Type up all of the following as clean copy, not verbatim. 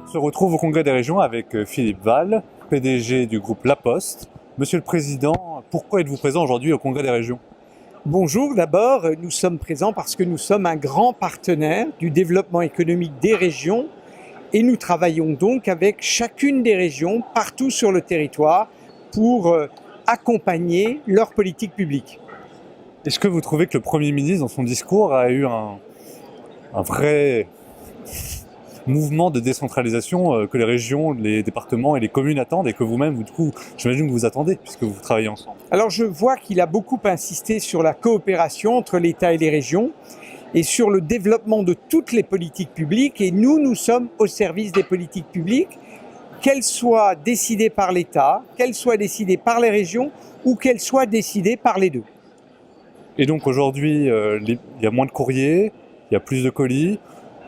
On se retrouve au Congrès des régions avec Philippe Val, PDG du groupe La Poste. Monsieur le Président, pourquoi êtes-vous présent aujourd'hui au Congrès des régions? Bonjour, d'abord, nous sommes présents parce que nous sommes un grand partenaire du développement économique des régions et nous travaillons donc avec chacune des régions partout sur le territoire pour accompagner leur politique publique. Est-ce que vous trouvez que le Premier ministre, dans son discours, a eu un vrai mouvement de décentralisation que les régions, les départements et les communes attendent et que vous-même, du coup, j'imagine que vous attendez puisque vous travaillez ensemble? Alors je vois qu'il a beaucoup insisté sur la coopération entre l'État et les régions et sur le développement de toutes les politiques publiques. Et nous sommes au service des politiques publiques, qu'elles soient décidées par l'État, qu'elles soient décidées par les régions ou qu'elles soient décidées par les deux. Et donc aujourd'hui, il y a moins de courriers, il y a plus de colis.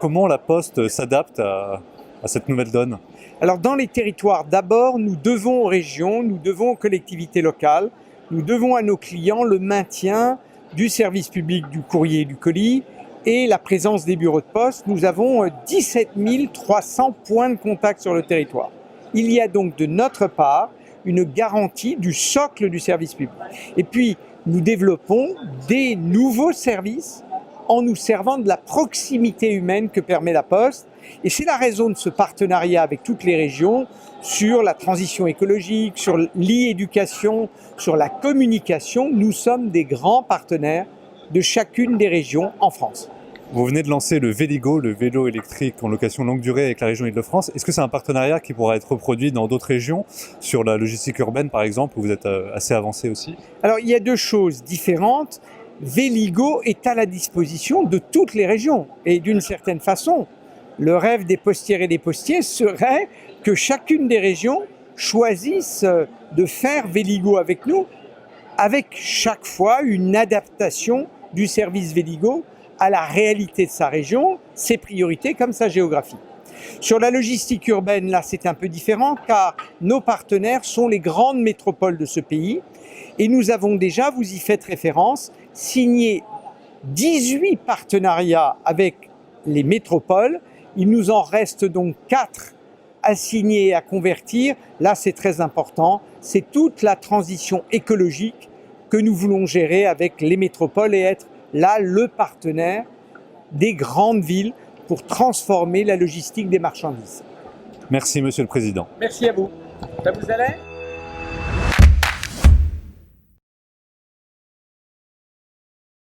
Comment la Poste s'adapte à cette nouvelle donne? Alors dans les territoires, d'abord, nous devons aux régions, nous devons aux collectivités locales, nous devons à nos clients le maintien du service public du courrier et du colis et la présence des bureaux de poste. Nous avons 17 300 points de contact sur le territoire. Il y a donc de notre part une garantie du socle du service public. Et puis, nous développons des nouveaux services en nous servant de la proximité humaine que permet la Poste. Et c'est la raison de ce partenariat avec toutes les régions sur la transition écologique, sur l'e-éducation, sur la communication. Nous sommes des grands partenaires de chacune des régions en France. Vous venez de lancer le Véligo, le vélo électrique en location longue durée avec la région Île-de-France. Est-ce que c'est un partenariat qui pourra être reproduit dans d'autres régions, sur la logistique urbaine par exemple, où vous êtes assez avancé aussi? Alors il y a deux choses différentes. Véligo est à la disposition de toutes les régions. Et d'une certaine façon, le rêve des postières et des postiers serait que chacune des régions choisisse de faire Véligo avec nous, avec chaque fois une adaptation du service Véligo à la réalité de sa région, ses priorités comme sa géographie. Sur la logistique urbaine, là, c'est un peu différent car nos partenaires sont les grandes métropoles de ce pays et nous avons déjà, vous y faites référence, signé 18 partenariats avec les métropoles. Il nous en reste donc 4 à signer et à convertir. Là, c'est très important. C'est toute la transition écologique que nous voulons gérer avec les métropoles et être là le partenaire des grandes villes pour transformer la logistique des marchandises. Merci Monsieur le Président. Merci à vous. Ça vous allait ?